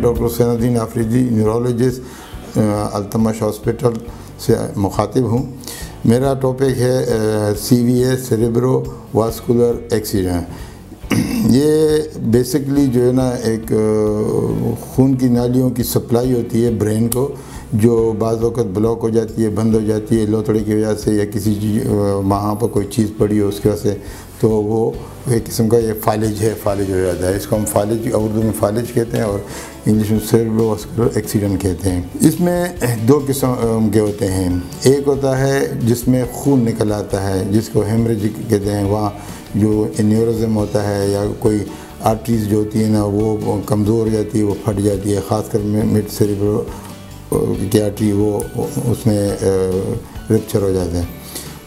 Doctor حسین الدین Afridi neurologist Iltutmish hospital سے مخاطب ہوں۔ میرا ٹاپک ہے سی وی ایس سیریبرو واسکولر ایکسیڈنٹ۔ یہ بیسکلی جو ہے نا ایک خون کی نالیوں کی سپلائی ہوتی ہے برین کو، جو بعض وقت بلاک ہو جاتی ہے، بند ہو جاتی ہے لوتھڑی کی وجہ سے، یا کسی وہاں پر کوئی چیز پڑی ہو اس کی وجہ سے، تو وہ ایک قسم کا یہ فالج ہو جاتا ہے۔ اس کو ہم فالج، اردو میں فالج کہتے ہیں اور انگلش میں سیریبرو واسکولر ایکسیڈنٹ کہتے ہیں۔ اس میں دو قسم کے ہوتے ہیں۔ ایک ہوتا ہے جس میں خون نکل آتا ہے، جس کو ہیمریج کہتے ہیں، وہاں جو انیورزم ہوتا ہے یا کوئی آرٹریز جو ہوتی ہے نا وہ کمزور ہو جاتی ہے، وہ پھٹ جاتی ہے، خاص کر مڈ سیریبرو کی آرٹری وہ اس میں ریپچر ہو جاتے ہیں۔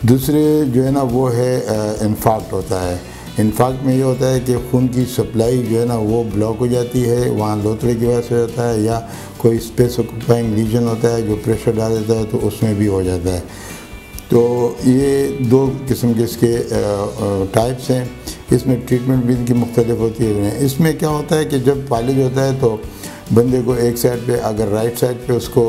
دوسرے جو ہے نا وہ ہے انفارکٹ ہوتا ہے۔ انفارکٹ میں یہ ہوتا ہے کہ خون کی سپلائی جو ہے نا وہ بلاک ہو جاتی ہے، وہاں لوتھڑے کی وجہ سے ہوتا ہے، یا کوئی اسپیس آکوپائنگ لیجن ہوتا ہے جو پریشر ڈال دیتا ہے تو اس میں بھی ہو جاتا ہے۔ تو یہ دو قسم کے اس کے ٹائپس ہیں۔ اس میں ٹریٹمنٹ بھی ان کی مختلف ہوتی ہے۔ اس میں کیا ہوتا ہے کہ جب فالج ہوتا ہے تو بندے کو ایک سائڈ پہ، اگر رائٹ سائڈ پہ اس کو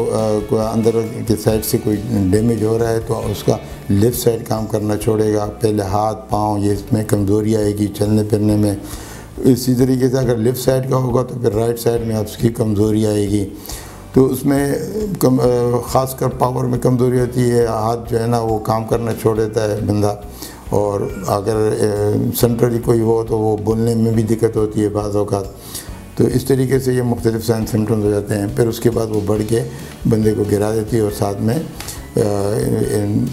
اندر کی سائڈ سے کوئی ڈیمیج ہو رہا ہے تو اس کا لیفٹ سائڈ کام کرنا چھوڑے گا، پہلے ہاتھ پاؤں یہ اس میں کمزوری آئے گی چلنے پھرنے میں۔ اسی طریقے سے اگر لیفٹ سائڈ کا ہوگا تو پھر رائٹ سائڈ میں اس کی کمزوری آئے گی، تو اس میں خاص کر پاور میں کمزوری ہوتی ہے، ہاتھ جو ہے نا وہ کام کرنا چھوڑ دیتا ہے بندہ، اور اگر سینٹرلی کوئی ہو تو وہ بولنے میں بھی دقت ہوتی ہے بعض اوقات۔ تو اس طریقے سے یہ مختلف سائن سمٹمز ہو جاتے ہیں۔ پھر اس کے بعد وہ بڑھ کے بندے کو گرا دیتی ہے اور ساتھ میں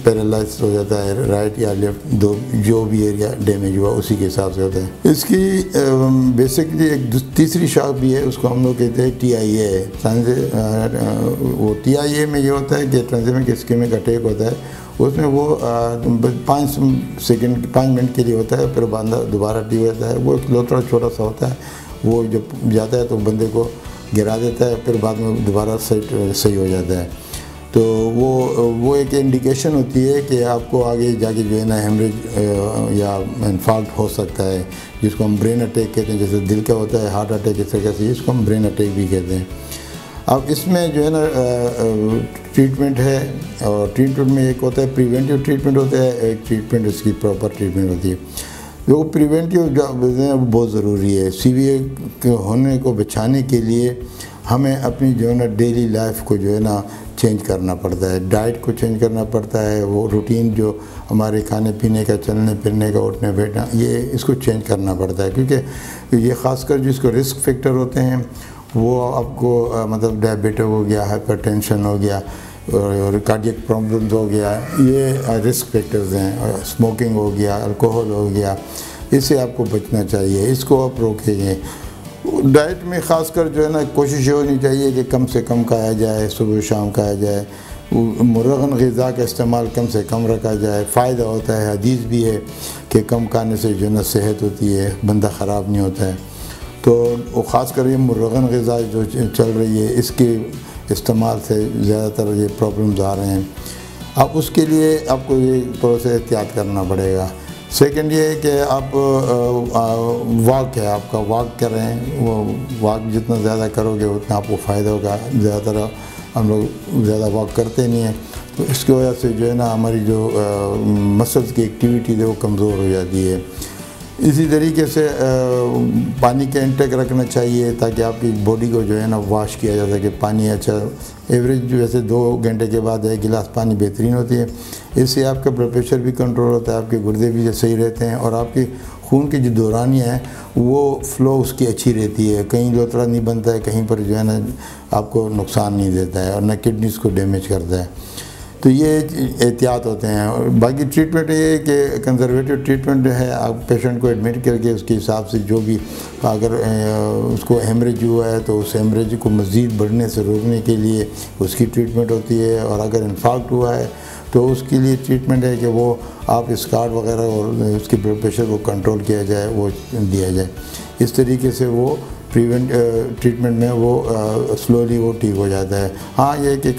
پیرالائز ہو جاتا ہے، رائٹ یا لیفٹ، جو بھی ایریا ڈیمیج ہوا اسی کے حساب سے ہوتا ہے۔ اس کی بیسکلی ایک تیسری شاخ بھی ہے، اس کو ہم لوگ کہتے ہیں ٹی آئی اے۔ وہ ٹی آئی اے میں یہ ہوتا ہے کہ ٹرانزیمک اسکیمک اٹیک ہوتا ہے، اس میں وہ 5 منٹ کے لیے ہوتا ہے، پھر بندہ دوبارہ ٹی ہو جاتا ہے۔ وہ ایک لوتھڑا چھوٹا سا ہوتا ہے، وہ جب جاتا ہے تو بندے کو گرا دیتا ہے، پھر بعد میں دوبارہ صحیح ہو جاتا ہے۔ تو وہ ایک انڈیکیشن ہوتی ہے کہ آپ کو آگے جا کے جو ہے نا ہیمریج یا انفارکٹ ہو سکتا ہے، جس کو ہم برین اٹیک کہتے ہیں۔ جیسے دل کا ہوتا ہے ہارٹ اٹیک، اس طرح سے اس کو ہم برین اٹیک بھی کہتے ہیں۔ اب اس میں جو ہے نا ٹریٹمنٹ ہے، اور ٹریٹمنٹ میں ایک ہوتا ہے پریونٹیو ٹریٹمنٹ ہوتا ہے، ایک ٹریٹمنٹ اس کی پراپر ٹریٹمنٹ ہوتی ہے۔ جو پریونٹیو جو بہت ضروری ہے سی وی اے کے ہونے کو بچانے کے لیے، ہمیں اپنی جو ہے نا ڈیلی لائف کو جو ہے نا چینج کرنا پڑتا ہے، ڈائٹ کو چینج کرنا پڑتا ہے، وہ روٹین جو ہمارے کھانے پینے کا، چلنے پھرنے کا، اٹھنے بیٹھنا، یہ اس کو چینج کرنا پڑتا ہے، کیونکہ یہ خاص کر جس کو رسک فیکٹر ہوتے ہیں وہ آپ کو مطلب ڈائبٹک ہو گیا، ہائپر ٹینشن ہو گیا، اور کارڈیک پرابلمز ہو گیا، یہ رسک فیکٹرز ہیں۔ اسموکنگ ہو گیا، الکوہل ہو گیا، اس سے آپ کو بچنا چاہیے، اس کو آپ روکیں گے۔ ڈائٹ میں خاص کر جو ہے نا کوشش یہ ہونی چاہیے کہ کم سے کم کھایا جائے، صبح شام کھایا جائے، مرغن غذا کا استعمال کم سے کم رکھا جائے، فائدہ ہوتا ہے۔ حدیث بھی ہے کہ کم کھانے سے جو ہے نا صحت ہوتی ہے، بندہ خراب نہیں ہوتا ہے۔ تو خاص کر یہ مرغن غذا جو چل رہی ہے، اس کے استعمال سے زیادہ تر یہ پرابلمز آ رہے ہیں۔ اب اس کے لیے آپ کو یہ تھوڑا سا احتیاط کرنا پڑے گا۔ سیکنڈ یہ ہے کہ آپ واک ہے، آپ کا واک کریں، وہ واک جتنا زیادہ کرو گے اتنا آپ کو فائدہ ہوگا۔ زیادہ تر ہم لوگ زیادہ واک کرتے نہیں ہیں، تو اس کی وجہ سے جو ہے نا ہماری جو مسلز کی ایکٹیویٹی ہے وہ کمزور ہو جاتی ہے۔ اسی طریقے سے پانی کا انٹیک رکھنا چاہیے تاکہ آپ کی باڈی کو جو ہے نا واش کیا جا سکے۔ پانی اچھا ایوریج ویسے 2 گھنٹے کے بعد 1 گلاس پانی بہترین ہوتی ہے۔ اس سے آپ کا بلڈ پریشر بھی کنٹرول ہوتا ہے، آپ کے گردے بھی صحیح رہتے ہیں، اور آپ کی خون کی جو دورانیہ ہے وہ فلو اس کی اچھی رہتی ہے، کہیں لوتھڑا نہیں بنتا ہے، کہیں پر جو ہے نا آپ کو نقصان نہیں دیتا ہے، اور نہ کڈنیز کو ڈیمیج کرتا ہے۔ تو یہ احتیاط ہوتے ہیں۔ اور باقی ٹریٹمنٹ یہ ہے کہ کنزرویٹو ٹریٹمنٹ ہے، آپ پیشنٹ کو ایڈمٹ کر کے اس کے حساب سے جو بھی، اگر اس کو ہیمریج ہوا ہے تو اس ہیمریج کو مزید بڑھنے سے روکنے کے لیے اس کی ٹریٹمنٹ ہوتی ہے، اور اگر انفارکٹ ہوا ہے تو اس کے لیے ٹریٹمنٹ ہے کہ وہ آپ اسکارڈ وغیرہ اور اس کے بلڈ پریشر کو کنٹرول کیا جائے، وہ دیا جائے۔ اس طریقے سے وہ ٹریٹمنٹ میں وہ سلولی وہ ٹھیک ہو جاتا ہے۔ ہاں یہ کہ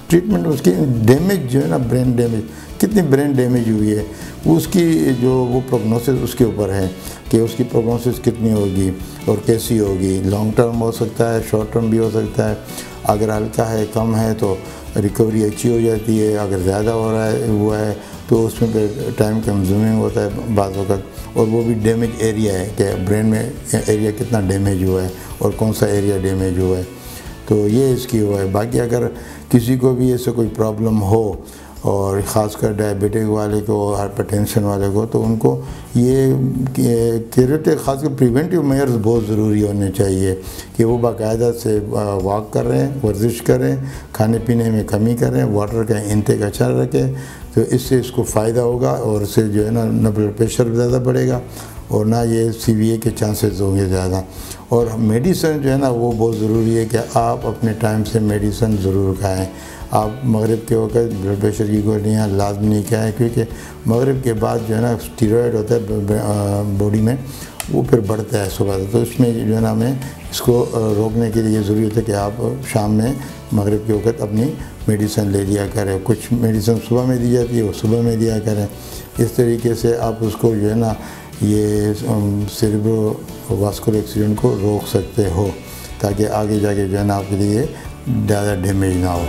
ٹریٹمنٹ اس کی ڈیمیج جو ہے نا، برین ڈیمیج، کتنی برین ڈیمیج ہوئی ہے اس کی جو وہ پروگنوسس اس کے اوپر ہے۔ کہ اس کی پروگنوسس کتنی ہوگی اور کیسی ہوگی. لانگ ٹرم ہو سکتا ہے, شارٹ ٹرم بھی ہو سکتا ہے. اگر ہلکا ہے, کم ہے تو ریکوری اچھی ہو جاتی ہے. اگر زیادہ ہوا ہے تو اس میں پھر ٹائم کنزیومنگ ہوتا ہے بعض وقت. اور وہ بھی ڈیمیج ایریا ہے کہ برین میں ایریا کتنا ڈیمیج ہوا ہے اور کون سا ایریا ڈیمیج ہوا ہے. تو یہ اس کی ہوا ہے. باقی اگر کسی کو بھی ایسے کوئی پرابلم ہو اور خاص کر ڈائبٹک والے کو, ہائپر ٹینشن والے کو, تو ان کو یہ کیوریٹو خاص کر پریونٹیو میئرز بہت ضروری ہونے چاہیے کہ وہ باقاعدہ سے واک کر رہے ہیں, ورزش کریں, کھانے پینے میں کمی کریں, واٹر کا انٹیک اچھا رکھیں. تو اس سے اس کو فائدہ ہوگا اور اس سے جو ہے نہ بلڈ پریشر زیادہ بڑھے گا اور نہ یہ سی وی اے کے چانسز ہوں گے زیادہ. اور میڈیسن جو ہے نا وہ بہت ضروری ہے کہ آپ اپنے ٹائم سے میڈیسن ضرور کھائیں. آپ مغرب کے وقت بلڈ پریشر کی گولیاں لازمی نہیں کھائیں, کیونکہ مغرب کے بعد جو ہے نا اسٹیرائڈ ہوتا ہے باڈی میں, وہ پھر بڑھتا ہے صبح. تو اس میں جو ہے نا ہمیں اس کو روکنے کے لیے یہ ضروری ہوتا ہے کہ آپ شام میں مغرب کے وقت اپنی میڈیسن لے لیا کریں. کچھ میڈیسن صبح میں دی جاتی ہے, وہ صبح میں دیا کریں. اس طریقے سے آپ اس کو جو ہے نا یہ سیریبرو واسکولر ایکسیڈنٹ کو روک سکتے ہو, تاکہ آگے جا کے جو ہے نا آپ کے لیے زیادہ ڈیمیج نہ ہو.